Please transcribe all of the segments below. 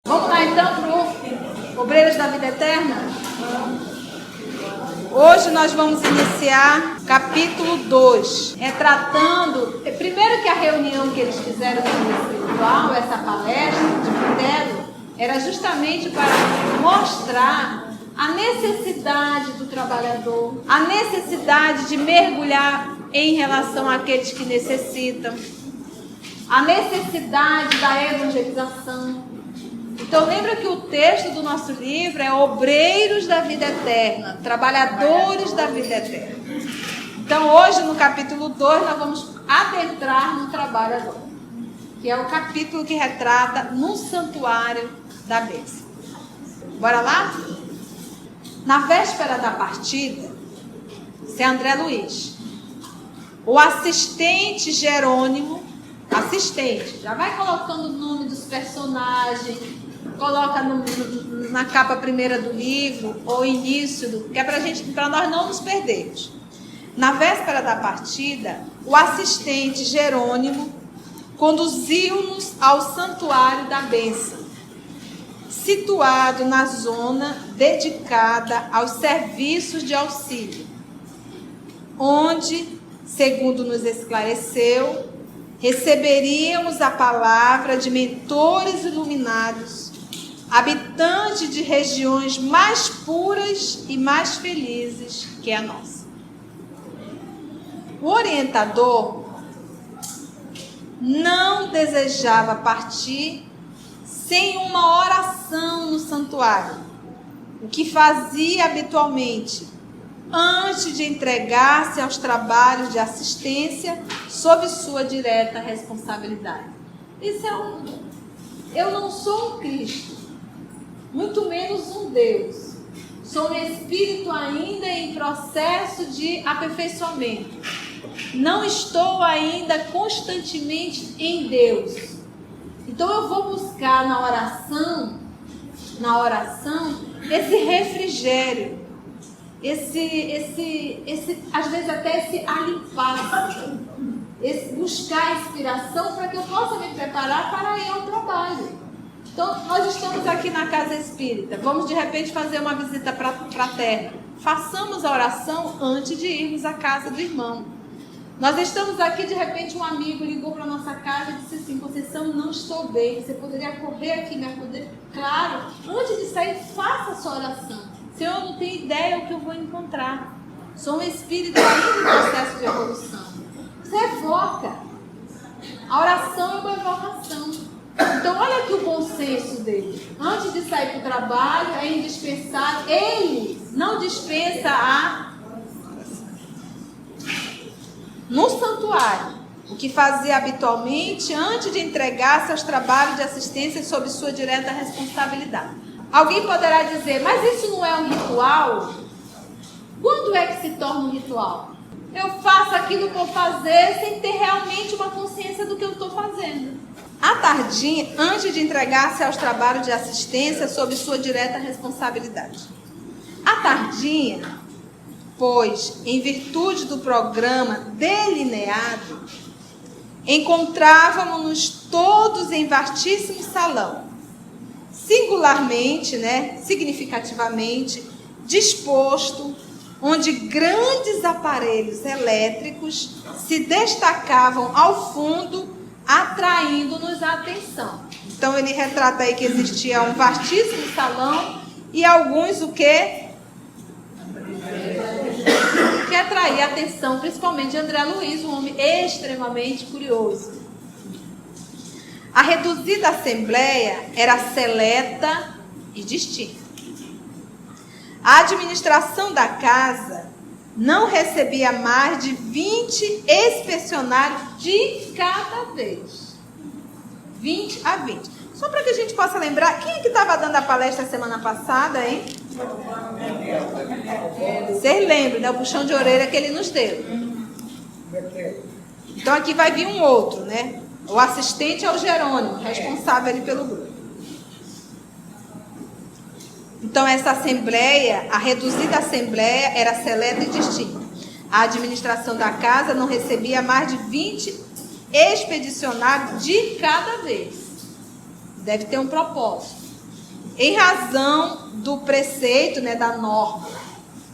Vamos lá então para o Obreiros da Vida Eterna? Hoje nós vamos iniciar capítulo 2, retratando, primeiro que a reunião que eles fizeram no mundo espiritual, essa palestra de Vitelo, era justamente para mostrar a necessidade do trabalhador, a necessidade de mergulhar em relação àqueles que necessitam, a necessidade da evangelização. Então lembra que o texto do nosso livro é Obreiros da Vida Eterna, Trabalhadores da Vida Eterna. Então hoje no capítulo 2 nós vamos adentrar no trabalho agora, que é o capítulo que retrata no santuário da bênção. Bora lá? Na véspera da partida, Zé André Luiz, o assistente Jerônimo, já vai colocando o nome dos personagens, coloca na capa primeira do livro, ou início, que é para nós não nos perdermos. Na véspera da partida, o assistente Jerônimo conduziu-nos ao santuário da bênção, situado na zona dedicada aos serviços de auxílio, onde, segundo nos esclareceu, receberíamos a palavra de mentores iluminados, habitantes de regiões mais puras e mais felizes que a nossa. O orientador não desejava partir sem uma oração no santuário, o que fazia habitualmente antes de entregar-se aos trabalhos de assistência sob sua direta responsabilidade. Eu não sou um Cristo, muito menos um Deus. Sou um espírito ainda em processo de aperfeiçoamento. Não estou ainda constantemente em Deus. Então eu vou buscar na oração, esse refrigério, às vezes até esse alimpasse, buscar inspiração para que eu possa me preparar para ir ao trabalho. Então, nós estamos aqui na casa espírita, vamos de repente fazer uma visita fraterna. Façamos a oração antes de irmos à casa do irmão. Nós estamos aqui, de repente um amigo ligou para a nossa casa e disse assim: Conceição, não estou bem, você poderia correr aqui me acordar? Claro, antes de sair, faça a sua oração. Senhor, eu não tenho ideia o que eu vou encontrar. Sou um espírito ainda em processo de evolução. Você evoca. A oração é uma evocação. Então, olha aqui o bom senso dele. Antes de sair para o trabalho, é indispensável. Ele não dispensa no santuário, o que fazia habitualmente antes de entregar-se aos trabalhos de assistência sob sua direta responsabilidade. Alguém poderá dizer, mas isso não é um ritual? Quando é que se torna um ritual? Eu faço aquilo por fazer sem ter realmente uma consciência do que eu estou fazendo. À tardinha, antes de entregar-se aos trabalhos de assistência sob sua direta responsabilidade. À tardinha, pois, em virtude do programa delineado, encontrávamos-nos todos em vastíssimo salão, singularmente, significativamente disposto, onde grandes aparelhos elétricos se destacavam ao fundo, atraindo-nos a atenção. Então ele retrata aí que existia um vastíssimo salão e alguns o quê? Que atraía a atenção, principalmente de André Luiz, um homem extremamente curioso. A reduzida assembleia era seleta e distinta. A administração da casa não recebia mais de 20 expedicionários de cada vez. 20 a 20. Só para que a gente possa lembrar, quem é que estava dando a palestra semana passada, hein? Vocês lembram, né? O puxão de orelha que ele nos deu. Então aqui vai vir um outro, né? O assistente é o Jerônimo, responsável ali pelo grupo. Então essa assembleia, a reduzida assembleia, era seleta e distinta. A administração da casa não recebia mais de 20 expedicionários de cada vez. Deve ter um propósito. Em razão do preceito, né, da norma,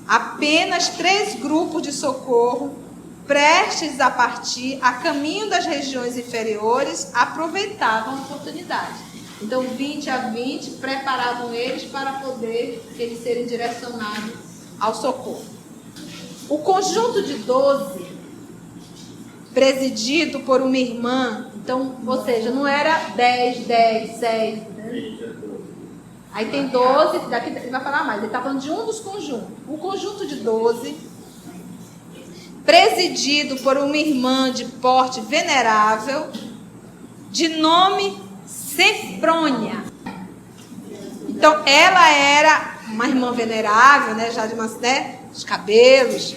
apenas 3 grupos de socorro, prestes a partir a caminho das regiões inferiores, aproveitavam a oportunidade. Então, 20 a 20 preparavam eles para poder eles serem direcionados ao socorro. O conjunto de 12, presidido por uma irmã, então, ou seja, não era 10, 6, né? Aí tem 12, daqui ele vai falar mais, ele está falando de um dos conjuntos. O conjunto de 12, presidido por uma irmã de porte venerável, de nome Semprônia. Então, ela era uma irmã venerável, né, já de uma, né, os cabelos,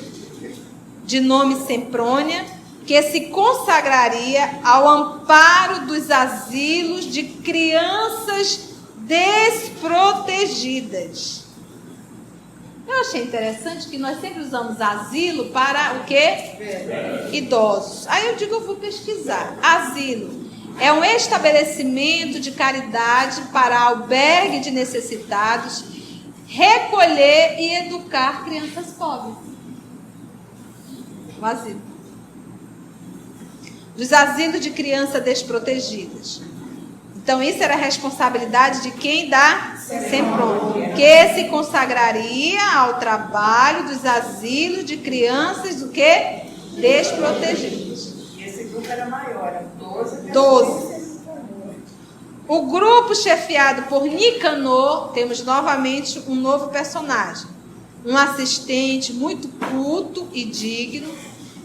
de nome Semprônia, que se consagraria ao amparo dos asilos de crianças desprotegidas. Eu achei interessante que nós sempre usamos asilo para o quê? Idosos. Aí eu digo, eu vou pesquisar. Asilo é um estabelecimento de caridade para albergue de necessitados, recolher e educar crianças pobres. O asilo. Dos asilos de crianças desprotegidas. Então, isso era a responsabilidade de quem dá Semprônia, que se consagraria ao trabalho dos asilos de crianças do que? Desprotegidas. E esse grupo era maior, era 12. 12. O grupo chefiado por Nicanor, temos novamente um novo personagem. Um assistente muito culto e digno,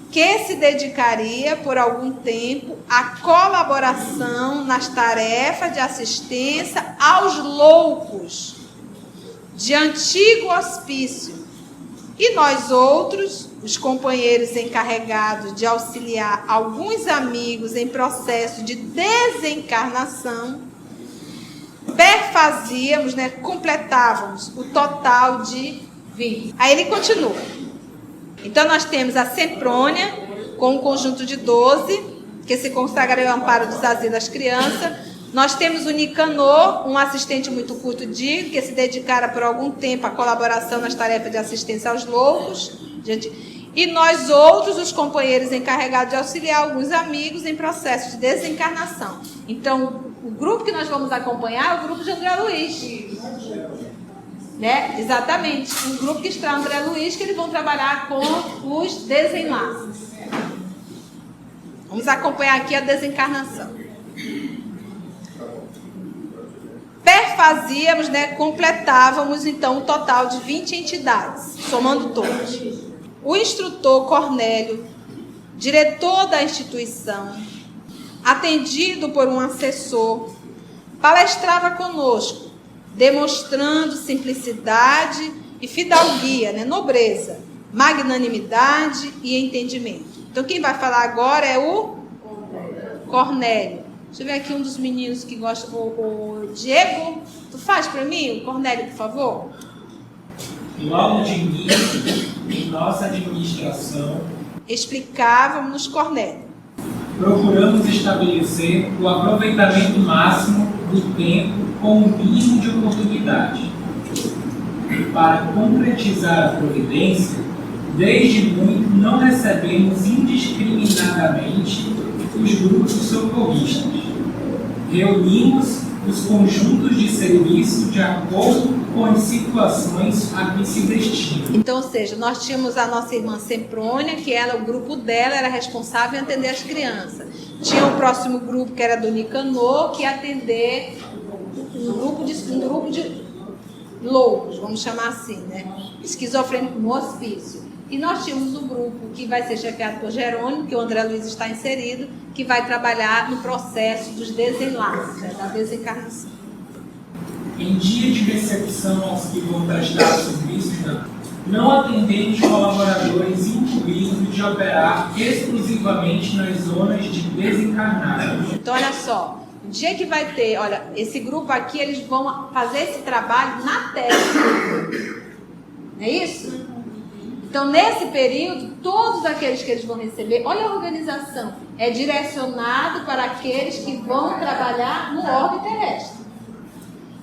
que se dedicaria por algum tempo à colaboração nas tarefas de assistência aos loucos de antigo hospício. E nós outros, os companheiros encarregados de auxiliar alguns amigos em processo de desencarnação, perfazíamos, né, completávamos o total de 20. Aí ele continua. Então, nós temos a Semprônia, com um conjunto de 12, que se consagra ao amparo dos asilos das crianças. Nós temos o Nicanor, um assistente muito culto e digno, que se dedicara por algum tempo à colaboração nas tarefas de assistência aos loucos. E nós outros, os companheiros encarregados de auxiliar alguns amigos em processo de desencarnação. Então, o grupo que nós vamos acompanhar é o grupo de André Luiz. Né? Exatamente, um grupo que está André Luiz, que eles vão trabalhar com os desenlaces. Vamos acompanhar aqui a desencarnação. Perfazíamos, né, completávamos então o total de 20 entidades, somando todos. O instrutor Cornélio, diretor da instituição, atendido por um assessor, palestrava conosco, demonstrando simplicidade e fidalguia, né? Nobreza, magnanimidade e entendimento. Então, quem vai falar agora é o Cornélio. Deixa eu ver aqui um dos meninos que gosta, o Diego. Tu faz para mim, o Cornélio, por favor? Logo de início, em nossa administração, explicávamos Cornélio. Procuramos estabelecer o aproveitamento máximo do tempo com o mínimo de oportunidade. Para concretizar a providência, desde muito não recebemos indiscriminadamente os grupos socorristas. Reunimos os conjuntos de serviço de acordo com as situações a que se destinam. Então, ou seja, nós tínhamos a nossa irmã Semprônia, que ela, o grupo dela era responsável em atender as crianças. Tinha o próximo grupo, que era do Nicanor, que ia atender um grupo de loucos, vamos chamar assim, né? Esquizofrênico no hospício. E nós tínhamos um grupo que vai ser chefiado por Jerônimo, que o André Luiz está inserido, que vai trabalhar no processo dos desenlaces, né, da desencarnação. Em dia de recepção aos que vão prestar serviço não atendendo os colaboradores incumbidos de operar exclusivamente nas zonas de desencarnados. Então, olha só, o dia que vai ter, olha, esse grupo aqui, eles vão fazer esse trabalho na Terra. Não é isso? Então, nesse período, todos aqueles que eles vão receber, olha a organização, é direcionado para aqueles que vão trabalhar no orbe terrestre.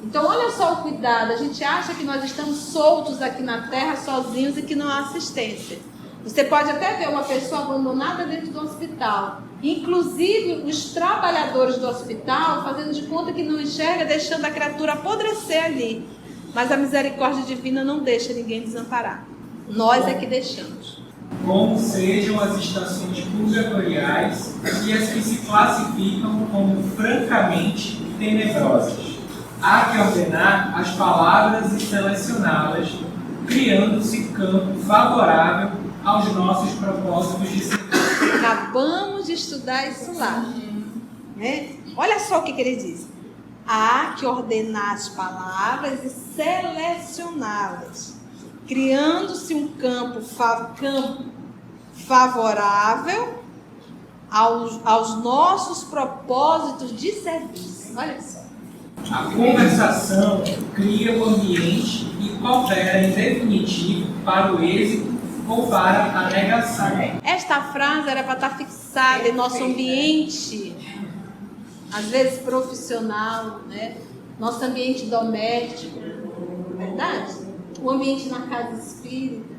Então, olha só o cuidado. A gente acha que nós estamos soltos aqui na Terra, sozinhos, e que não há assistência. Você pode até ver uma pessoa abandonada dentro do hospital. Inclusive, os trabalhadores do hospital fazendo de conta que não enxerga, deixando a criatura apodrecer ali. Mas a misericórdia divina não deixa ninguém desamparar. Nós é que deixamos. Como sejam as estações purgatoriais e as que se classificam como francamente tenebrosas. Há que ordenar as palavras e selecioná-las, criando-se campo favorável aos nossos propósitos de serviço. Acabamos de estudar isso lá. Né? Olha só o que ele diz. Há que ordenar as palavras e selecioná-las, criando-se um campo favorável aos nossos propósitos de serviço. Olha só. A conversação cria o ambiente e coopera em definitivo para o êxito ou para a negação. Esta frase era para estar fixada em nosso ambiente, às vezes profissional, né? Nosso ambiente doméstico, verdade? O ambiente na casa espírita.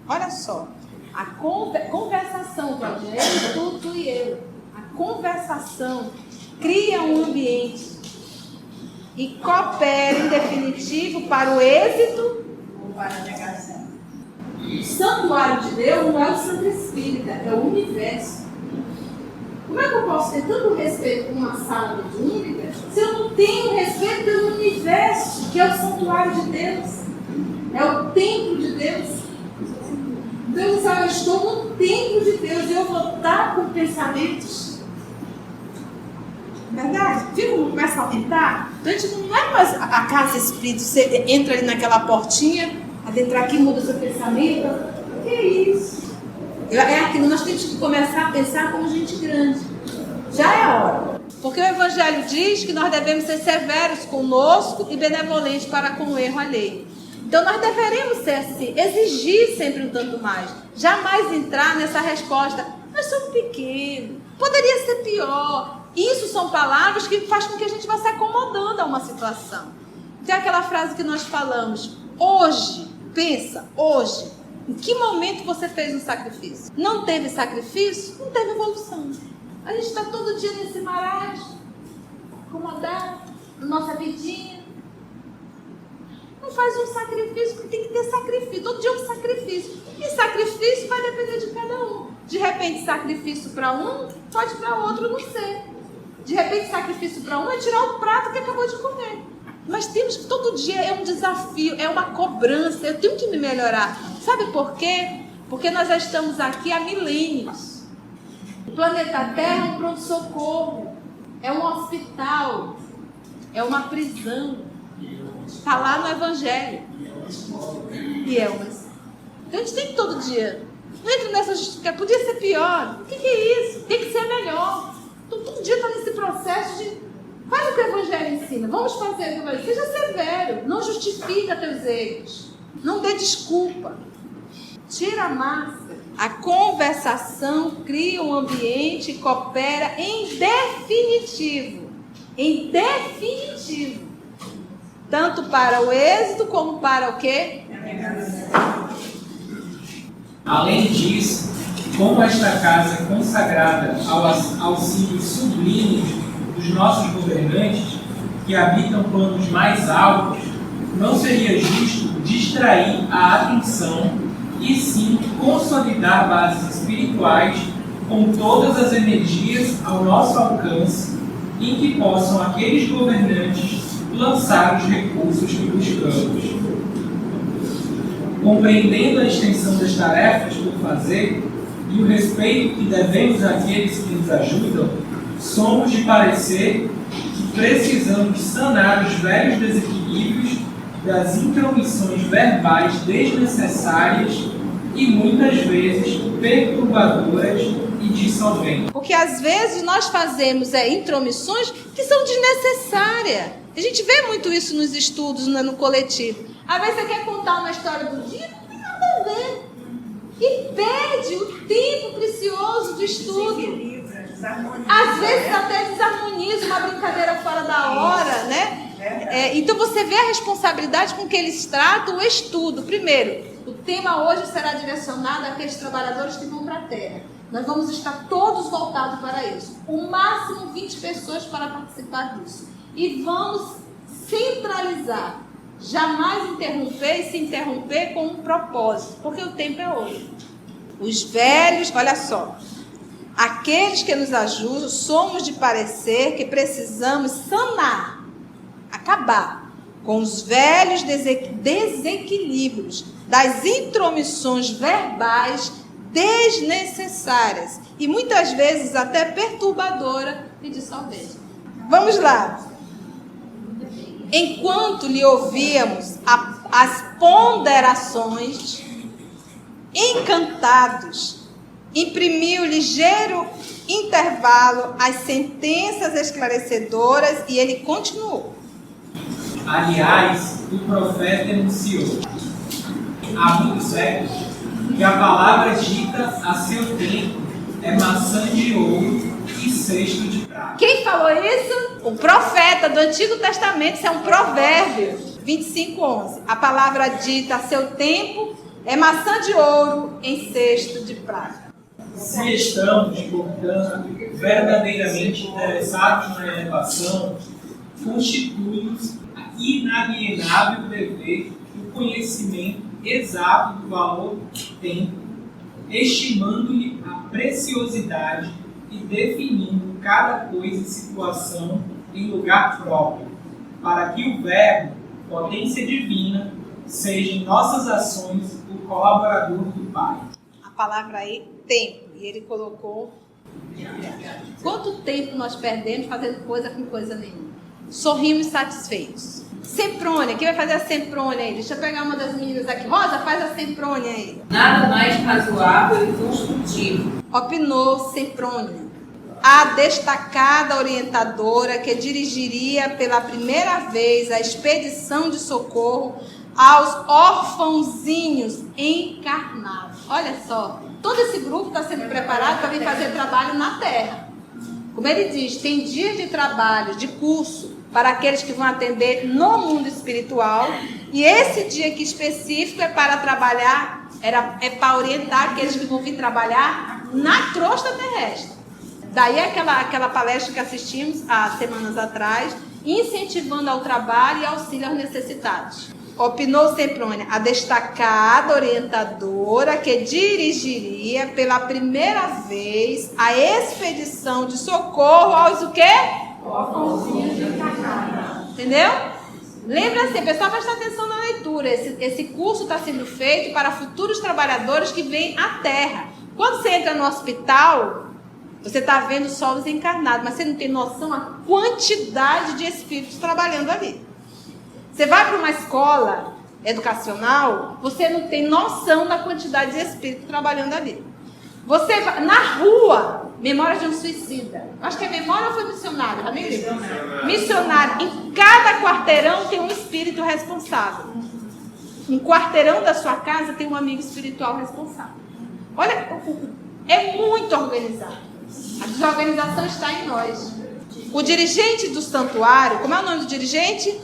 Olha só, a conversação, Cláudia, tu e eu, a conversação cria um ambiente e coopera em definitivo para o êxito ou para a negação. O santuário de Deus não é o Santo Espírita, é o universo. Como é que eu posso ter tanto respeito por uma sala mediúnica se eu não tenho respeito pelo universo, que é o santuário de Deus? É o templo de Deus. Então eu estou no templo de Deus e eu vou estar com pensamentos. Verdade? Viu como começa a aumentar? Então a gente não é mais a casa espírita, você entra ali naquela portinha, adentrar aqui, muda seu pensamento. O que é isso? É aquilo, nós temos que começar a pensar como gente grande. Já é a hora. Porque o Evangelho diz que nós devemos ser severos conosco e benevolentes para com o erro alheio. Então nós deveremos ser assim, exigir sempre um tanto mais. Jamais entrar nessa resposta, nós somos pequenos, poderia ser pior. Isso são palavras que fazem com que a gente vá se acomodando a uma situação. Tem aquela frase que nós falamos, hoje, pensa, hoje, em que momento você fez um sacrifício? Não teve sacrifício? Não teve evolução. A gente está todo dia nesse marasmo, acomodado, na nossa vidinha. Não faz um sacrifício, porque tem que ter sacrifício. Todo dia é um sacrifício. E sacrifício vai depender de cada um. De repente, sacrifício para um, pode para outro não ser. De repente, sacrifício para um é tirar o prato que acabou de comer. Mas temos que, todo dia é um desafio, é uma cobrança. Eu tenho que me melhorar. Sabe por quê? Porque nós já estamos aqui há milênios. O planeta Terra é um pronto-socorro, é um hospital, é uma prisão. Está lá no Evangelho. E Elmas. Então a gente tem que todo dia. Não entra nessa justificação. Podia ser pior. O que é isso? Tem que ser melhor. Então todo dia está nesse processo de. Faz o que o Evangelho ensina. Vamos fazer o que o Evangelho. Seja severo. Não justifica teus erros. Não dê desculpa. Tira a máscara. A conversação cria um ambiente e coopera em definitivo. Em definitivo. Tanto para o êxito como para o quê? Além disso, como esta casa é consagrada ao auxílio sublime dos nossos governantes, que habitam planos mais altos, não seria justo distrair a atenção e sim consolidar bases espirituais com todas as energias ao nosso alcance, em que possam aqueles governantes lançar os recursos que buscamos. Compreendendo a extensão das tarefas por fazer e o respeito que devemos àqueles que nos ajudam, somos de parecer que precisamos sanar os velhos desequilíbrios das intromissões verbais desnecessárias e muitas vezes perturbadoras e dissolventes. Porque às vezes nós fazemos intromissões que são desnecessárias. A gente vê muito isso nos estudos, no coletivo. Às vezes você quer contar uma história do dia, não tem nada a ver. E perde o tempo precioso do estudo. Às vezes até desarmoniza, uma brincadeira fora da hora, né? Então você vê a responsabilidade com que eles tratam o estudo. Primeiro, o tema hoje será direcionado àqueles trabalhadores que vão para a terra. Nós vamos estar todos voltados para isso. O máximo 20 pessoas para participar disso. E vamos centralizar. Jamais interromper e se interromper com um propósito. Porque o tempo é hoje. Os velhos, olha só. Aqueles que nos ajudam, somos de parecer que precisamos sanar, acabar com os velhos desequilíbrios das intromissões verbais desnecessárias e muitas vezes até perturbadora e dissolvente. Vamos lá. Enquanto lhe ouvíamos as ponderações, encantados, imprimiu ligeiro intervalo às sentenças esclarecedoras e ele continuou. Aliás, o profeta enunciou há muitos séculos que a palavra dita a seu tempo é maçã de ouro e cesto de prata. Quem falou isso? O profeta do Antigo Testamento, isso é um provérbio, 25:11. A palavra dita a seu tempo é maçã de ouro em cesto de prata. Se estamos, portanto, verdadeiramente interessados na elevação, constitui-nos inalienável dever o conhecimento exato do valor do tempo, estimando-lhe a preciosidade e definindo cada coisa e situação em lugar próprio, para que o Verbo, potência divina, seja em nossas ações o colaborador do Pai. A palavra aí, tempo, e ele colocou. Quanto tempo nós perdemos fazendo coisa com coisa nenhuma? Sorrimos satisfeitos. Semprônia, quem vai fazer a semprônia aí? Deixa eu pegar uma das meninas aqui. Rosa, faz a semprônia aí. Nada mais razoável e construtivo. Opinou Semprônia, a destacada orientadora que dirigiria pela primeira vez a expedição de socorro aos orfãozinhos encarnados. Olha só, todo esse grupo está sendo preparado para vir fazer trabalho na Terra. Como ele diz, tem dias de trabalho, de curso, para aqueles que vão atender no mundo espiritual. E esse dia aqui específico é para trabalhar, é para orientar aqueles que vão vir trabalhar na crosta terrestre. Daí aquela palestra que assistimos há semanas atrás, incentivando ao trabalho e auxílio aos necessitados. Opinou Semprônia, a destacada orientadora que dirigiria pela primeira vez a expedição de socorro aos o quê? Entendeu? Lembra-se, pessoal, presta atenção na leitura. Esse curso está sendo feito para futuros trabalhadores que vêm à Terra. Quando você entra no hospital, você está vendo solos encarnados, mas você não tem noção da quantidade de espíritos trabalhando ali. Você vai para uma escola educacional, você não tem noção da quantidade de espíritos trabalhando ali. Você vai na rua, Memória de um Suicida. Acho que é memória ou foi missionário? Missionário. Em cada quarteirão tem um espírito responsável. Um quarteirão da sua casa tem um amigo espiritual responsável. Olha, é muito organizado. A desorganização está em nós. O dirigente do santuário, como é o nome do dirigente?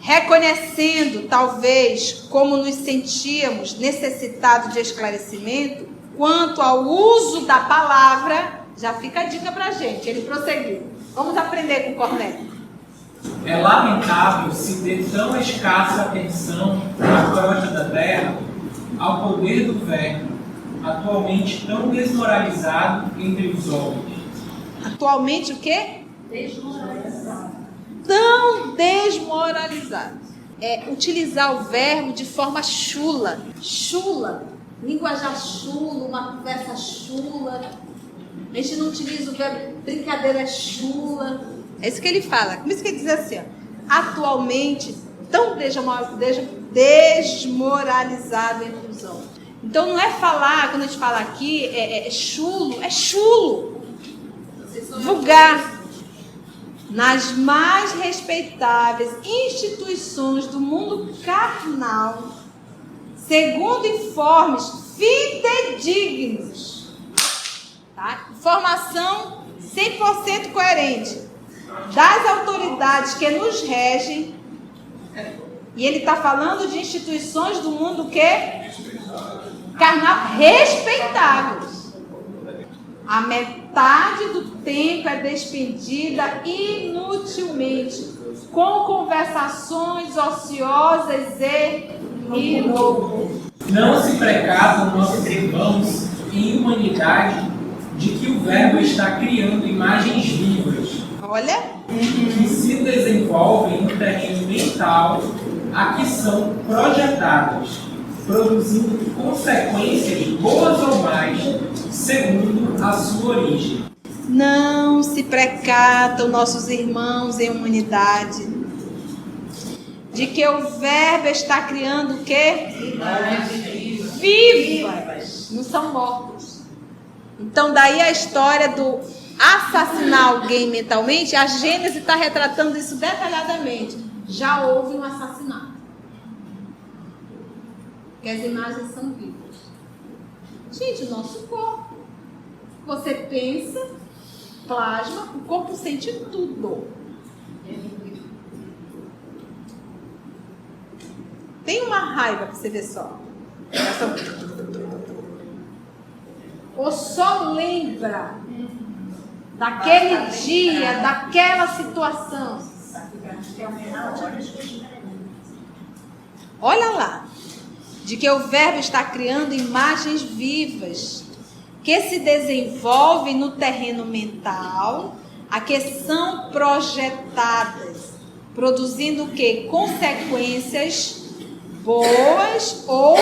Reconhecendo, talvez, como nos sentíamos necessitados de esclarecimento, quanto ao uso da palavra, já fica a dica para a gente. Ele prosseguiu. Vamos aprender com Cornélio. É lamentável se dê tão escassa atenção na crosta da terra ao poder do Verbo, atualmente tão desmoralizado entre os homens. Atualmente o quê? Desmoralizado. Tão desmoralizado. É utilizar o verbo de forma chula. Chula. Linguajar chula, uma conversa chula. A gente não utiliza o verbo brincadeira chula. É isso que ele fala. Por isso que ele diz assim, ó. atualmente tão desmoralizado entre os homens. Então não é falar, quando a gente fala aqui, é chulo, vulgar. Nas mais respeitáveis instituições do mundo carnal, segundo informes fidedignos, tá? Informação 100% coerente das autoridades que nos regem, e ele está falando de instituições do mundo carnal respeitáveis. A metade do tempo é despendida inutilmente com conversações ociosas e inúteis. Não se precavam nossos irmãos em humanidade de que o Verbo está criando imagens vivas. Olha. Que se desenvolvem no terreno mental a que são projetadas, produzindo consequências boas ou mais, segundo a sua origem. Não se precatam nossos irmãos em humanidade de que o Verbo está criando o quê? Vivas. Não são mortos. Então daí a história do assassinar alguém mentalmente, a Gênesis está retratando isso detalhadamente. Já houve um assassinato. Que as imagens são vivas. Gente, o nosso corpo. Você pensa, plasma, o corpo sente tudo. Tem uma raiva para você ver só. Ou só lembra daquele dia, daquela situação. Olha lá. De que o Verbo está criando imagens vivas que se desenvolvem no terreno mental, a que são projetadas, produzindo o quê? Consequências boas ou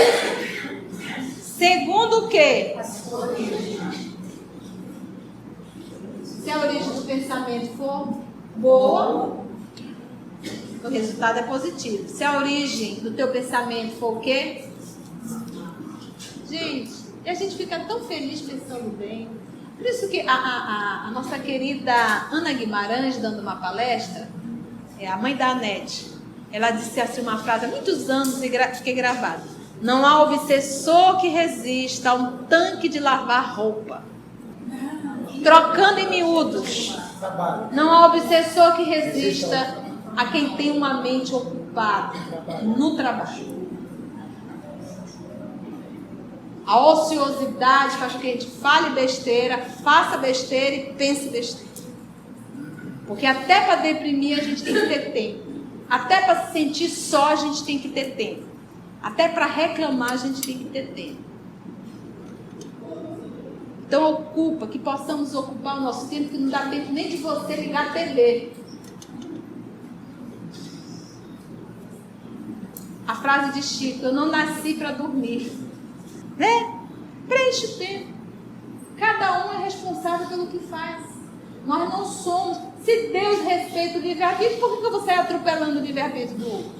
segundo o quê? Se a origem do pensamento for boa, o resultado é positivo. Se a origem do teu pensamento for o quê? Gente, a gente fica tão feliz pensando bem. Por isso que a nossa querida Ana Guimarães, dando uma palestra, é a mãe da Anete, ela disse assim uma frase há muitos anos e fiquei gravada: não há obsessor que resista a um tanque de lavar roupa. Trocando em miúdos, não há obsessor que resista a quem tem uma mente ocupada no trabalho. A ociosidade faz com que a gente fale besteira, faça besteira e pense besteira. Porque até para deprimir a gente tem que ter tempo. Até para se sentir só a gente tem que ter tempo. Até para reclamar a gente tem que ter tempo. Então que possamos ocupar o nosso tempo, que não dá tempo nem de você ligar a TV. A frase de Chico: eu não nasci para dormir. Né? Preenche o tempo. Cada um é responsável pelo que faz. Nós não somos. Se Deus respeita o livre-arbítrio, por que você vai atropelando o livre-arbítrio do outro?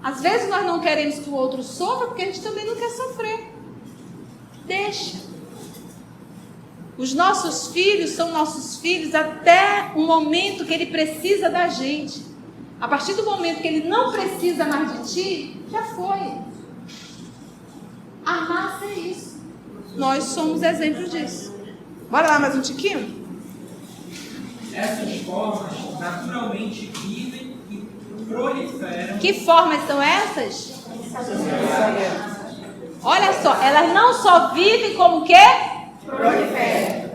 Às vezes nós não queremos que o outro sofra porque a gente também não quer sofrer. Deixa. Os nossos filhos são nossos filhos até o momento que ele precisa da gente. A partir do momento que ele não precisa mais de ti, já foi. Amar é isso. Nós somos exemplos disso. Bora lá mais um tiquinho? Essas formas naturalmente vivem e proliferam. Que formas são essas? Olha só, elas não só vivem como o quê? Proliferam.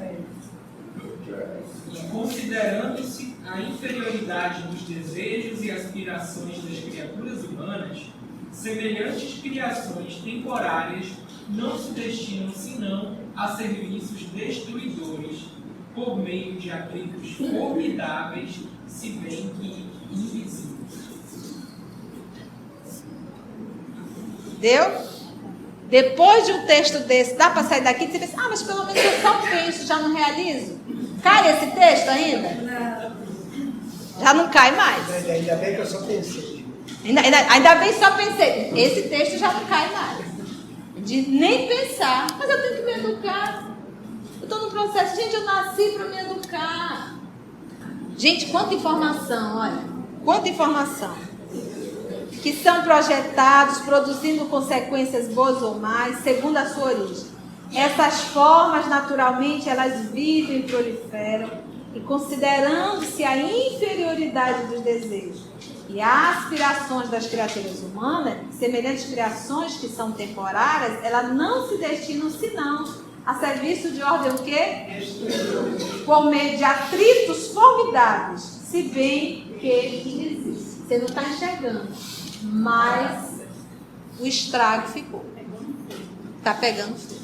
E considerando-se a inferioridade dos desejos e aspirações das criaturas humanas, semelhantes criações temporárias não se destinam senão a serviços destruidores, por meio de atritos formidáveis, se bem que invisíveis. Deu? Depois de um texto desse, dá para sair daqui e dizer assim: mas pelo menos eu só penso, já não realizo? Cai esse texto ainda? Já não cai mais. Ainda bem que eu só pensei. Ainda bem que só pensei. Esse texto já não cai mais. De nem pensar. Mas eu tenho que me educar. Eu estou no processo. Gente, eu nasci para me educar. Gente, quanta informação, olha. Quanta informação. Que são projetados, produzindo consequências boas ou más, segundo a sua origem. Essas formas, naturalmente, elas vivem e proliferam, e considerando-se a inferioridade dos desejos e aspirações das criaturas humanas, semelhantes criações que são temporárias, elas não se destinam senão a serviço de ordem o quê? Por meio de atritos formidáveis, se bem que existe. Você não está enxergando, mas o estrago ficou. Está pegando fogo.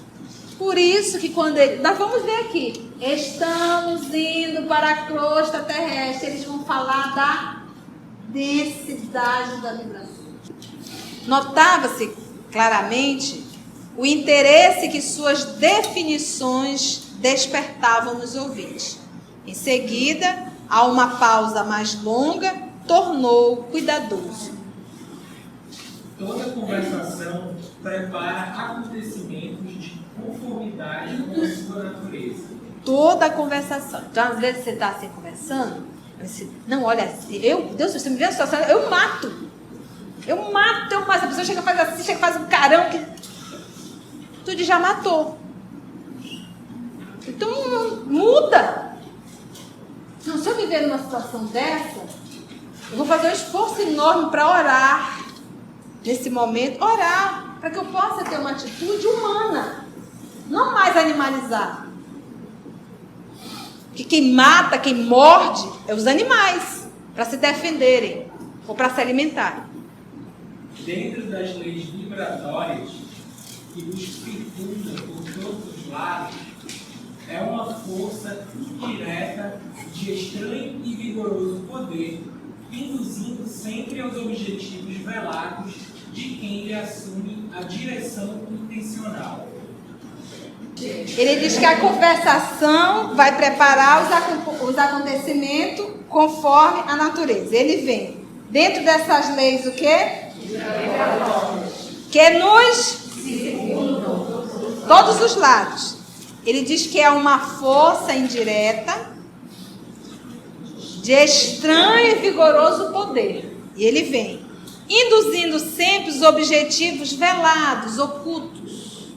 Por isso que quando nós vamos ver aqui, estamos indo para a crosta terrestre, eles vão falar da densidade da vibração. Notava-se claramente o interesse que suas definições despertavam nos ouvintes. Em seguida, a uma pausa mais longa, tornou cuidadoso. Toda conversação prepara acontecimentos de conformidade com a sua natureza. Toda a conversação. Então, às vezes você está assim conversando, você, não, olha, Deus, você me vê uma situação, eu mato. A pessoa chega e faz assim, chega e faz um carão que tu já matou. Então, muda. Não, se eu me ver numa situação dessa, eu vou fazer um esforço enorme para orar. Nesse momento, orar, para que eu possa ter uma atitude humana, não mais animalizada. Que quem mata, quem morde, é os animais, para se defenderem ou para se alimentarem. Dentro das leis vibratórias que nos fecunda por todos os lados, é uma força indireta de estranho e vigoroso poder, induzindo sempre aos objetivos velados de quem lhe assume a direção intencional. Ele diz que a conversação vai preparar os acontecimentos conforme a natureza. Ele vem dentro dessas leis o quê? Que nos todos os lados. Ele diz que é uma força indireta de estranho e vigoroso poder. E ele vem induzindo sempre os objetivos velados, ocultos,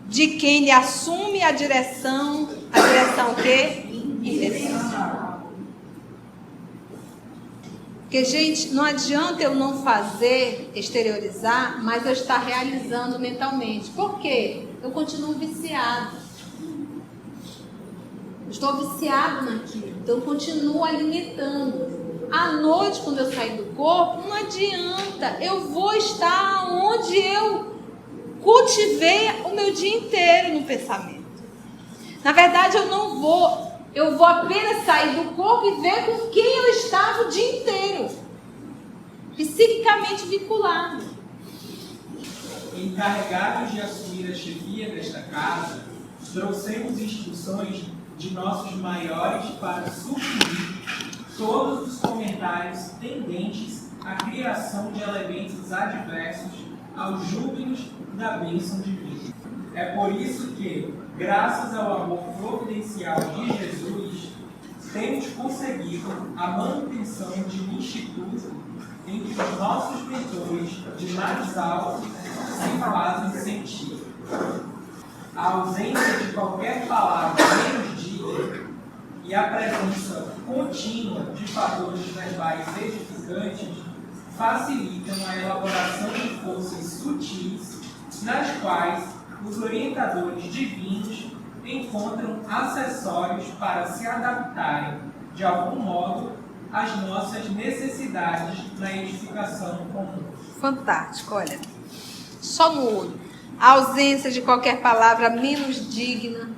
de quem lhe assume a direção o quê? Intencional. Porque, gente, não adianta eu não fazer, exteriorizar, mas eu estar realizando mentalmente. Por quê? Eu continuo viciado. Estou viciado naquilo, então eu continuo alimentando. À noite, quando eu sair do corpo, não adianta, eu vou estar onde eu cultivei o meu dia inteiro no pensamento. Na verdade, eu não vou, eu vou apenas sair do corpo e ver com quem eu estava o dia inteiro, psiquicamente vinculado. Encarregados de assumir a chefia desta casa, trouxemos instruções de nossos maiores para suprimir todos os comentários tendentes à criação de elementos adversos aos júbilos da bênção divina. É por isso que, graças ao amor providencial de Jesus, temos conseguido a manutenção de um instituto em que os nossos mentores de mais alto se fazem sentir. A ausência de qualquer palavra menos digna e a presença contínua de fatores verbais edificantes facilitam a elaboração de forças sutis nas quais os orientadores divinos encontram acessórios para se adaptarem, de algum modo, às nossas necessidades na edificação comum. Fantástico, olha. Só no olho. A ausência de qualquer palavra menos digna.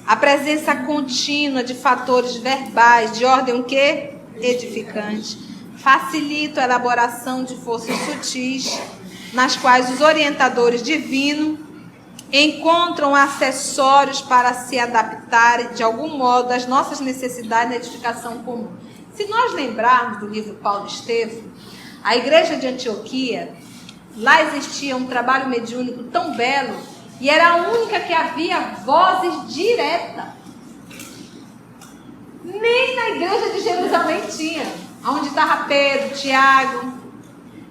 A presença contínua de fatores verbais de ordem o quê? Edificante. Facilita a elaboração de forças sutis, nas quais os orientadores divinos encontram acessórios para se adaptarem de algum modo às nossas necessidades na edificação comum. Se nós lembrarmos do livro Paulo e Estevão, a igreja de Antioquia, lá existia um trabalho mediúnico tão belo e era a única que havia vozes diretas. Nem na igreja de Jerusalém tinha, onde estava Pedro, Tiago.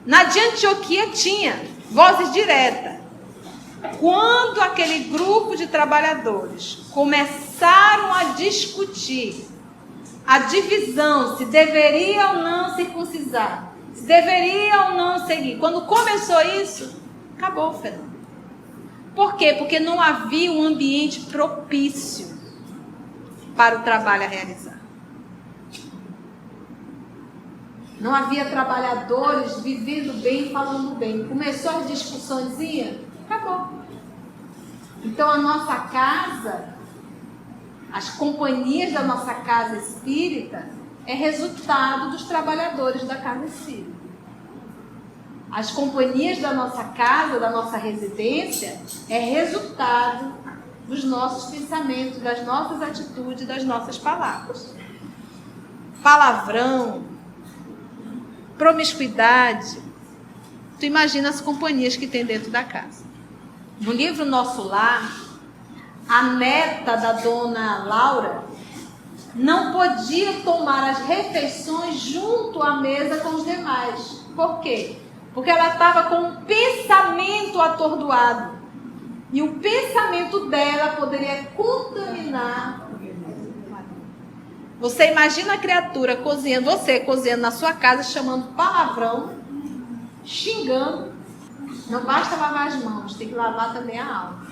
Na de Antioquia tinha vozes diretas. Quando aquele grupo de trabalhadores começaram a discutir a divisão, se deveria ou não circuncisar, se deveria ou não seguir, quando começou isso, acabou o fenômeno. Por quê? Porque não havia um ambiente propício para o trabalho a realizar. Não havia trabalhadores vivendo bem e falando bem. Começou as discussões, acabou. Então a nossa casa, as companhias da nossa casa espírita, é resultado dos trabalhadores da casa espírita. As companhias da nossa casa, da nossa residência, é resultado dos nossos pensamentos, das nossas atitudes, das nossas palavras. Palavrão, promiscuidade. Tu imagina as companhias que tem dentro da casa. No livro Nosso Lar, a neta da dona Laura não podia tomar as refeições junto à mesa com os demais. Por quê? Porque ela estava com um pensamento atordoado. E o pensamento dela poderia contaminar. Você imagina a criatura cozinhando, você cozinhando na sua casa, chamando palavrão, xingando. Não basta lavar as mãos, tem que lavar também a alma.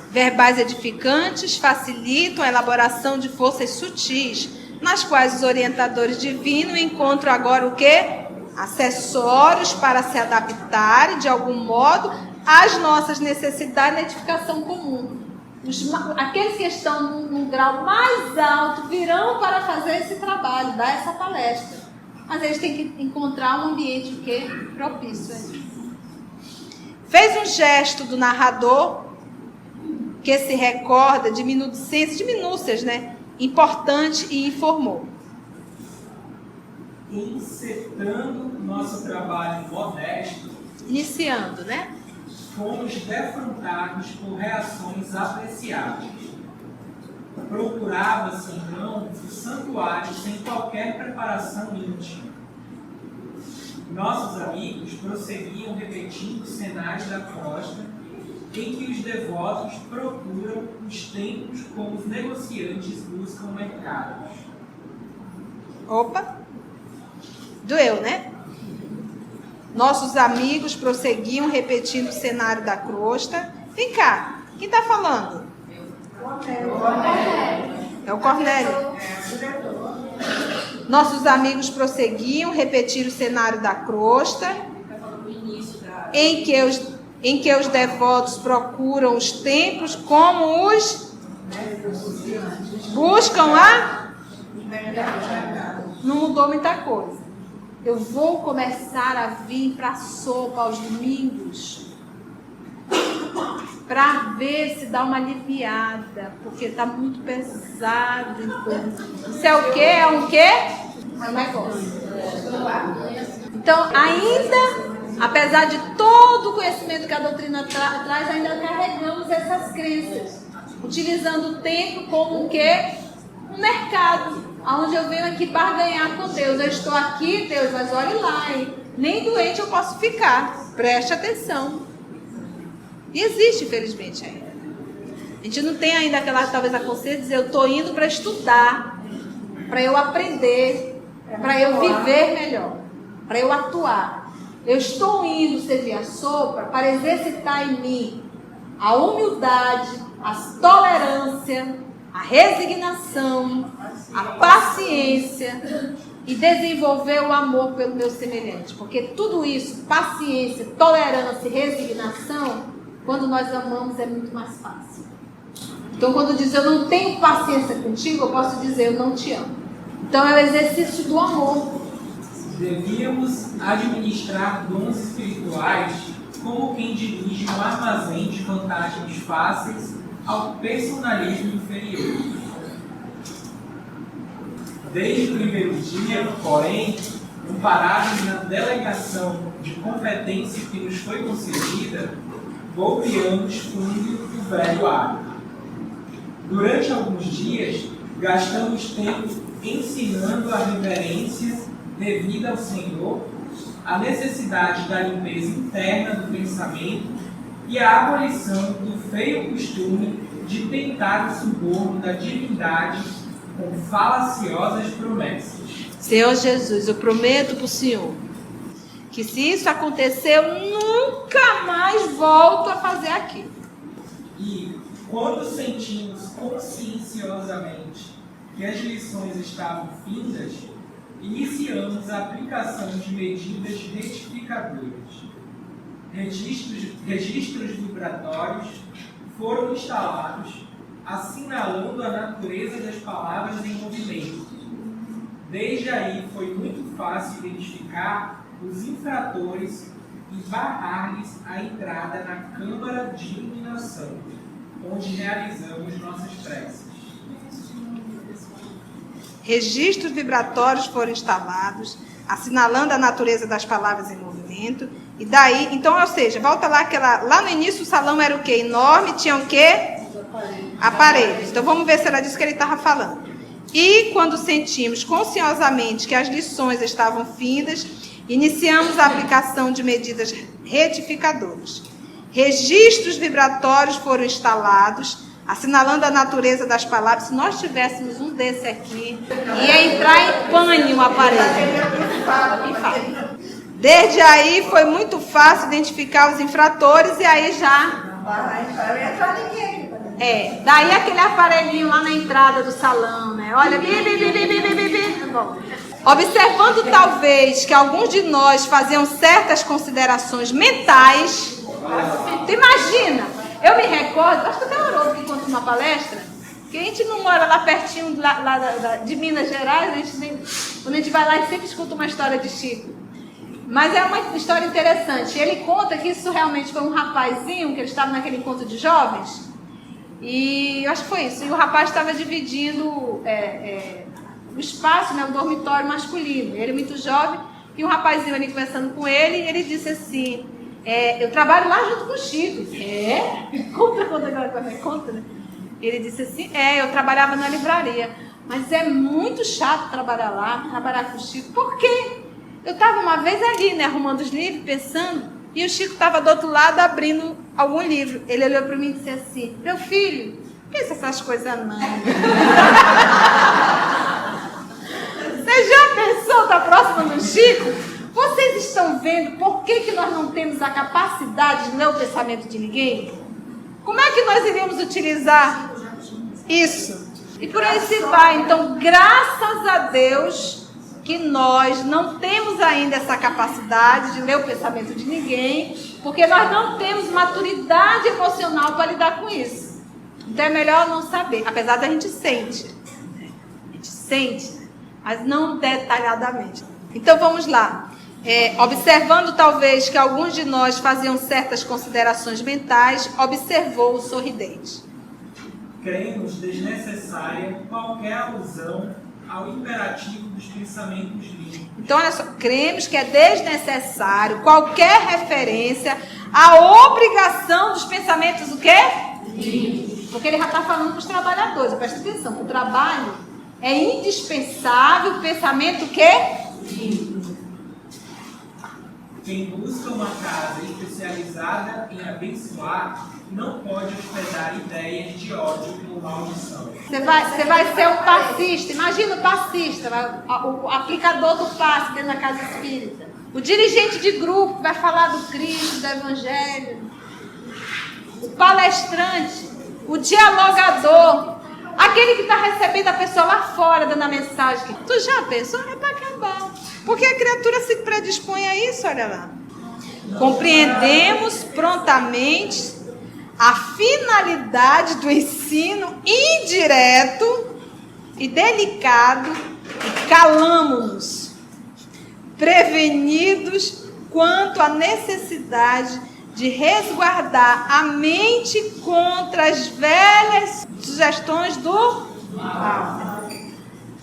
Verbais edificantes facilitam a elaboração de forças sutis, nas quais os orientadores divinos encontram agora o quê? Acessórios para se adaptarem de algum modo às nossas necessidades na edificação comum. Aqueles que estão num grau mais alto virão para fazer esse trabalho, dar essa palestra. Mas eles têm que encontrar um ambiente o quê? Propício a isso. Fez um gesto do narrador que se recorda de minúcias, né? Importante, e informou. Encetando nosso trabalho modesto, Iniciando, né? fomos defrontados por reações apreciáveis. Procurava-se, então, o santuário sem qualquer preparação íntima. Nossos amigos prosseguiam repetindo o cenário da costa, em que os devotos procuram os templos como os negociantes buscam mercados. Opa! Doeu, né? Nossos amigos prosseguiam repetindo o cenário da crosta. Vem cá, quem está falando? É o Cornélio. Nossos amigos prosseguiam repetir o cenário da crosta, em que os devotos procuram os templos como os buscam a... Não mudou muita coisa. Eu vou começar a vir para a sopa aos domingos para ver se dá uma aliviada, porque está muito pesado. Isso é o quê? É um quê? É um negócio. Então, ainda, apesar de todo o conhecimento que a doutrina traz, ainda carregamos essas crenças, utilizando o tempo como o quê? Um mercado. Onde eu venho aqui barganhar com Deus. Eu estou aqui, Deus, mas olhe lá, hein? Nem doente eu posso ficar. Preste atenção. E existe, infelizmente, ainda. A gente não tem ainda aquela, talvez, a consciência de dizer, eu estou indo para estudar, para eu aprender, para eu viver melhor, para eu atuar. Eu estou indo servir a sopa para exercitar em mim a humildade, a tolerância, a resignação, a paciência e desenvolver o amor pelo meu semelhante. Porque tudo isso, paciência, tolerância e resignação, quando nós amamos é muito mais fácil. Então, quando diz eu não tenho paciência contigo, eu posso dizer eu não te amo. Então, é o exercício do amor. Devíamos administrar dons espirituais como quem dirige um armazém de vantagens fáceis ao personalismo inferior. Desde o primeiro dia, porém, amparados na delegação de competência que nos foi concedida, golpeamos fundo o velho hábito. Durante alguns dias, gastamos tempo ensinando a reverência devida ao Senhor, a necessidade da limpeza interna do pensamento e a abolição do feio costume de tentar o suborno da divindade com falaciosas promessas. Senhor Jesus, eu prometo para o Senhor que se isso acontecer, eu nunca mais volto a fazer aquilo. E quando sentimos conscienciosamente que as lições estavam findas, iniciamos a aplicação de medidas retificadoras. Registros vibratórios foram instalados, assinalando a natureza das palavras em movimento. Desde aí foi muito fácil identificar os infratores e barrar-lhes a entrada na câmara de iluminação, onde realizamos nossas preces. Registros vibratórios foram instalados, assinalando a natureza das palavras em movimento. E daí, então, ou seja, volta lá, lá no início o salão era o quê? Enorme, tinha o quê? Aparelhos. Então vamos ver se era disso que ele estava falando. E quando sentimos consciosamente que as lições estavam findas, iniciamos a aplicação de medidas retificadoras. Registros vibratórios foram instalados, assinalando a natureza das palavras. Se nós tivéssemos um desse aqui, ia entrar em pane o aparelho. Desde aí foi muito fácil identificar os infratores e aí já... daí aquele aparelhinho lá na entrada do salão, né? Olha, Bom, observando talvez que alguns de nós faziam certas considerações mentais, tu imagina, eu me recordo, acho que até o Haroldo que conta uma palestra, que a gente não mora lá pertinho de Minas Gerais, quando a gente vai lá, a gente sempre escuta uma história de Chico. Mas é uma história interessante. Ele conta que isso realmente foi um rapazinho, que ele estava naquele encontro de jovens, e eu acho que foi isso. E o rapaz estava dividindo o espaço, né, o dormitório masculino. Ele muito jovem, e um rapazinho ali conversando com ele, e ele disse assim, eu trabalho lá junto com o Chico. Conta agora, conta, né? Ele disse assim, eu trabalhava na livraria, mas é muito chato trabalhar com o Chico. Por quê? Eu estava uma vez ali, né, arrumando os livros, pensando, e o Chico estava do outro lado abrindo algum livro. Ele olhou para mim e disse assim, meu filho, pensa essas coisas não. Você já pensou, tá próximo do Chico? Vocês estão vendo por que nós não temos a capacidade de ler o pensamento de ninguém? Como é que nós iríamos utilizar isso? E por aí se vai. Então, graças a Deus que nós não temos ainda essa capacidade de ler o pensamento de ninguém, porque nós não temos maturidade emocional para lidar com isso. Então é melhor não saber, apesar da gente sente, mas não detalhadamente. Então vamos lá. Observando talvez que alguns de nós faziam certas considerações mentais, observou o sorridente. Cremos desnecessária qualquer alusão ao imperativo dos pensamentos limpos. Então, olha só, cremos que é desnecessário qualquer referência à obrigação dos pensamentos, o quê? Limpos. Porque ele já está falando para os trabalhadores, presta atenção, o trabalho é indispensável, o pensamento o quê? Limpo. Quem busca uma casa especializada em abençoar, não pode hospedar ideias de ódio ou maldição. Você vai ser um passista. Imagina o passista, o aplicador do passe dentro da casa espírita. O dirigente de grupo que vai falar do Cristo, do Evangelho. O palestrante, o dialogador, aquele que está recebendo a pessoa lá fora, dando a mensagem. Tu já pensou? É para acabar. Porque a criatura se predispõe a isso, olha lá. Compreendemos prontamente a finalidade do ensino indireto e delicado e calamo-nos, prevenidos quanto à necessidade de resguardar a mente contra as velhas sugestões do mal.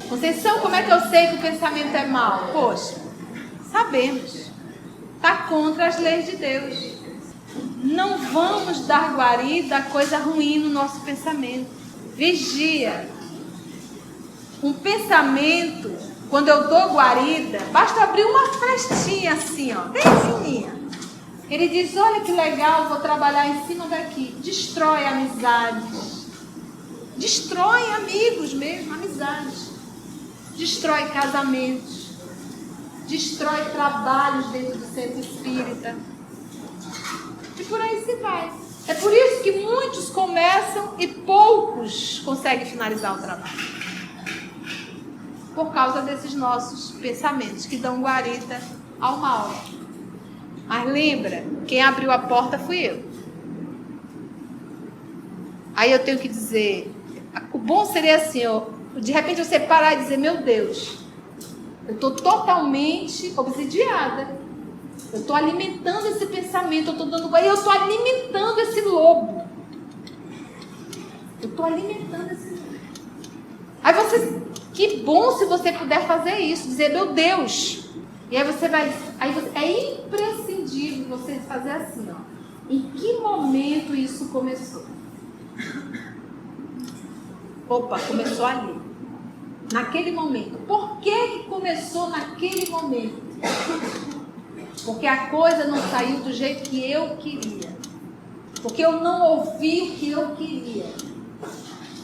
Conceição, como é que eu sei que o pensamento é mau? Poxa, sabemos. Está contra as leis de Deus. Não vamos dar guarida a coisa ruim no nosso pensamento. Vigia. Um pensamento, quando eu dou guarida, basta abrir uma frestinha assim, ó, bem fininha. Ele diz, olha que legal, vou trabalhar em cima daqui. Destrói amizades. Destrói amigos mesmo, amizades. Destrói casamentos. Destrói trabalhos dentro do centro espírita. E por aí se vai. É por isso que muitos começam e poucos conseguem finalizar o trabalho. Por causa desses nossos pensamentos que dão guarida ao mal. Mas lembra, quem abriu a porta fui eu. Aí eu tenho que dizer, o bom seria assim, ó, de repente você parar e dizer, meu Deus, eu estou totalmente obsidiada. Eu estou alimentando esse pensamento, eu estou dando guarida, eu estou alimentando esse lobo. Eu estou alimentando esse lobo. Aí você, que bom se você puder fazer isso, dizer, meu Deus. E aí você vai, é imprescindível você fazer assim, ó. Em que momento isso começou? Opa, começou ali. Naquele momento. Por que começou naquele momento? Porque a coisa não saiu do jeito que eu queria. Porque eu não ouvi o que eu queria.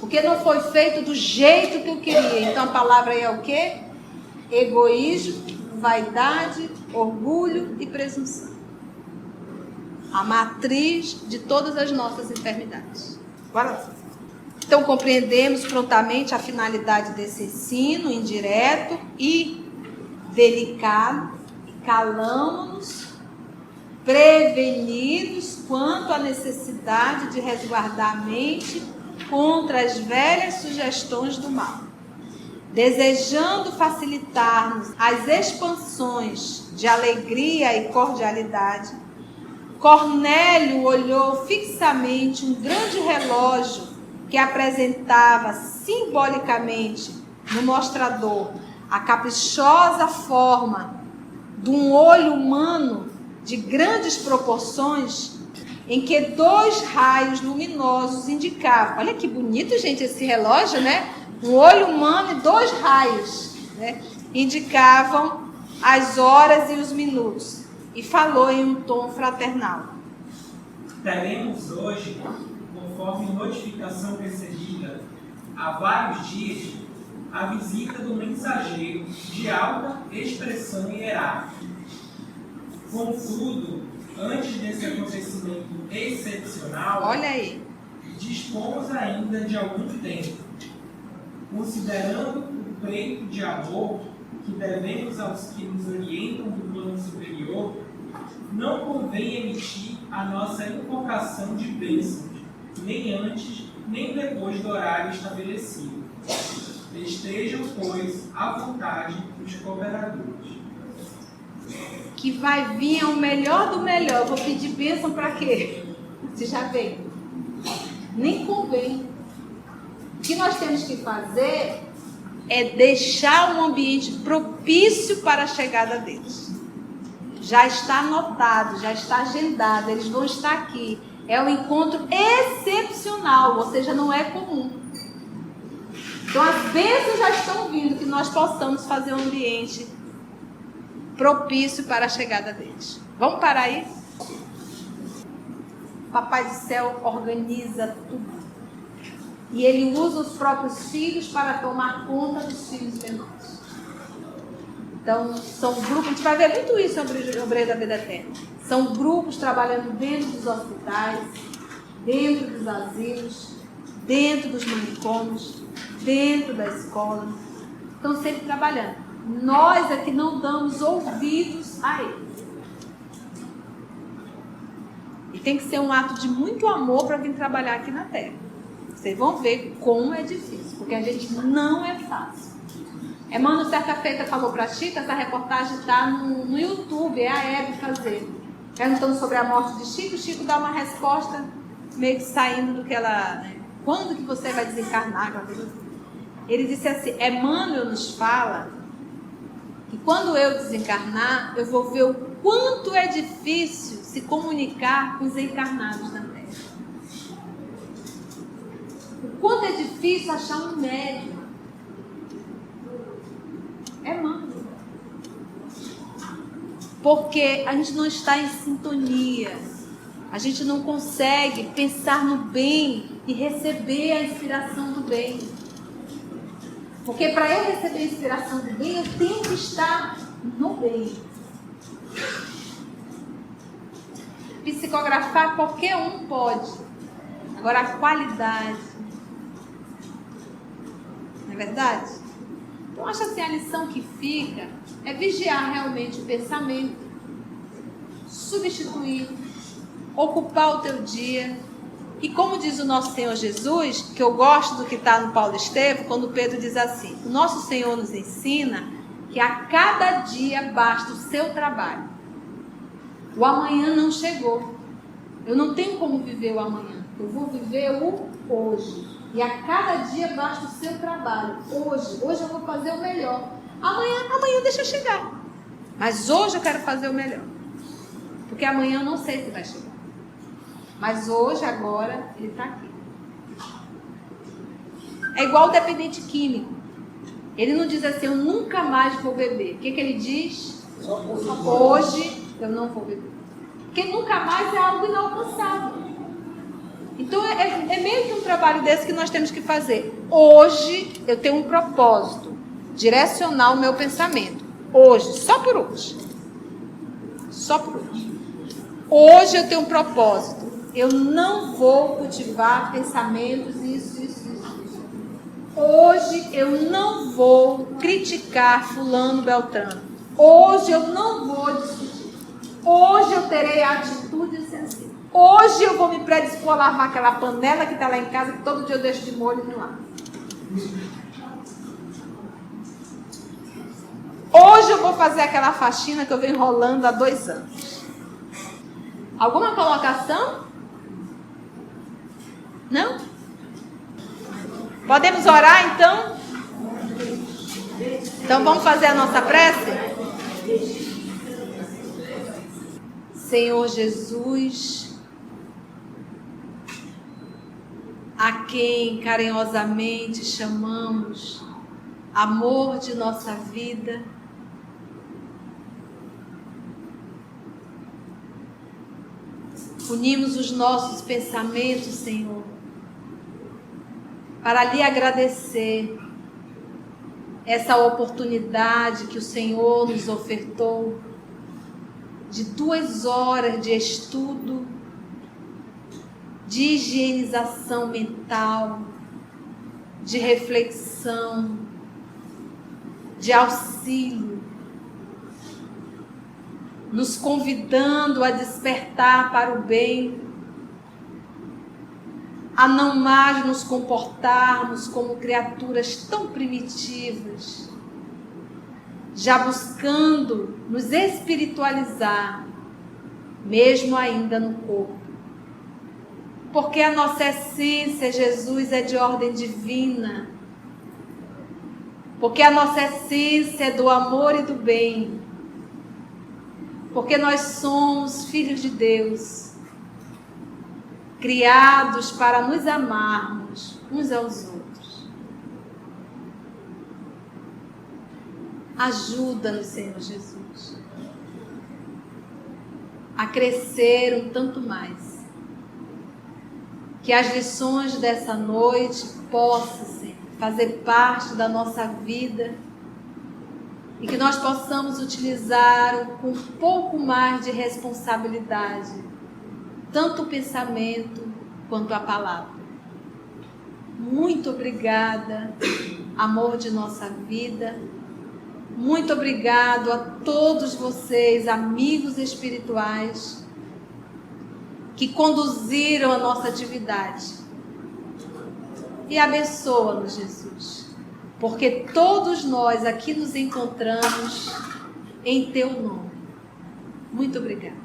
Porque não foi feito do jeito que eu queria. Então a palavra aí é o quê? Egoísmo, vaidade, orgulho e presunção. A matriz de todas as nossas enfermidades. Bora lá. Então compreendemos prontamente a finalidade desse ensino indireto e delicado e calamos-nos prevenidos quanto à necessidade de resguardar a mente contra as velhas sugestões do mal. Desejando facilitar-nos as expansões de alegria e cordialidade, Cornélio olhou fixamente um grande relógio que apresentava simbolicamente no mostrador a caprichosa forma de um olho humano de grandes proporções, em que 2 raios luminosos indicavam. Olha que bonito, gente, esse relógio, né? Um olho humano e 2 raios, né? Indicavam as horas e os minutos. E falou em um tom fraternal. Teremos hoje, conforme notificação recebida há vários dias, a visita do mensageiro de alta expressão hierárquica. Contudo, antes desse acontecimento excepcional, olha aí, dispomos ainda de algum tempo, considerando o pleito de amor que devemos aos que nos orientam do plano superior, não convém emitir a nossa invocação de bênçãos, nem antes, nem depois do horário estabelecido. Estejam, pois, à vontade os cooperadores. Que vai vir o melhor do melhor. Eu vou pedir bênção para quê? Você já veio. Nem convém. O que nós temos que fazer é deixar um ambiente propício para a chegada deles. Já está anotado, já está agendado, eles vão estar aqui. É um encontro excepcional, ou seja, não é comum. Então as bênçãos já estão vindo, que nós possamos fazer um ambiente propício para a chegada deles. Vamos parar aí? Papai do céu organiza tudo. E ele usa os próprios filhos para tomar conta dos filhos menores. Então, são grupos, a gente vai ver muito isso sobre o Obreiro da Vida Eterna. São grupos trabalhando dentro dos hospitais, dentro dos asilos, dentro dos manicômios, dentro da escola. Estão sempre trabalhando. Nós é que não damos ouvidos a eles. E tem que ser um ato de muito amor para vir trabalhar aqui na Terra. Vocês vão ver como é difícil, porque a gente não é fácil. Emmanuel certa feita falou para a Chica, essa reportagem está no YouTube, é a Hebe fazendo. Perguntando sobre a morte de Chico. Chico dá uma resposta meio que saindo do que ela... Né? Quando que você vai desencarnar? Ele disse assim, Emmanuel nos fala que quando eu desencarnar, eu vou ver o quanto é difícil se comunicar com os encarnados na Terra. O quanto é difícil achar um médium. Emmanuel. Porque a gente não está em sintonia. A gente não consegue pensar no bem e receber a inspiração do bem. Porque para eu receber a inspiração do bem, eu tenho que estar no bem. Psicografar qualquer um pode. Agora a qualidade. Não é verdade? Então acho assim, a lição que fica é vigiar realmente o pensamento. Substituir. Ocupar o teu dia. E como diz o nosso Senhor Jesus, que eu gosto do que está no Paulo Estevam, quando Pedro diz assim, o nosso Senhor nos ensina que a cada dia basta o seu trabalho. O amanhã não chegou. Eu não tenho como viver o amanhã. Eu vou viver o hoje. E a cada dia basta o seu trabalho. Hoje eu vou fazer o melhor. Amanhã deixa chegar. Mas hoje eu quero fazer o melhor. Porque amanhã eu não sei se vai chegar. Mas hoje, agora, ele está aqui. É igual o dependente químico. Ele não diz assim, eu nunca mais vou beber. O que ele diz? Hoje eu não vou beber. Porque nunca mais é algo inalcançável. Então é meio que um trabalho desse que nós temos que fazer. Hoje eu tenho um propósito. Direcionar o meu pensamento. Hoje, só por hoje. Só por hoje. Hoje eu tenho um propósito. Eu não vou cultivar pensamentos isso. Hoje eu não vou criticar fulano, beltrano. Hoje eu não vou discutir. Hoje eu terei a atitude de ser assim. Hoje eu vou me predispor a lavar aquela panela que está lá em casa, que todo dia eu deixo de molho no ar. Hoje eu vou fazer aquela faxina que eu venho enrolando há 2 anos. Alguma colocação? Não? Podemos orar então? Então vamos fazer a nossa prece? Senhor Jesus, a quem carinhosamente chamamos amor de nossa vida, unimos os nossos pensamentos, Senhor, para lhe agradecer essa oportunidade que o Senhor nos ofertou de 2 horas de estudo, de higienização mental, de reflexão, de auxílio, nos convidando a despertar para o bem, a não mais nos comportarmos como criaturas tão primitivas, já buscando nos espiritualizar, mesmo ainda no corpo. Porque a nossa essência, Jesus, é de ordem divina. Porque a nossa essência é do amor e do bem. Porque nós somos filhos de Deus, criados para nos amarmos uns aos outros. Ajuda-nos, Senhor Jesus, a crescer um tanto mais. Que as lições dessa noite possam, Senhor, fazer parte da nossa vida e que nós possamos utilizar com um pouco mais de responsabilidade tanto o pensamento quanto a palavra. Muito obrigada, amor de nossa vida. Muito obrigado a todos vocês, amigos espirituais, que conduziram a nossa atividade. E abençoa-nos, Jesus, porque todos nós aqui nos encontramos em Teu nome. Muito obrigada.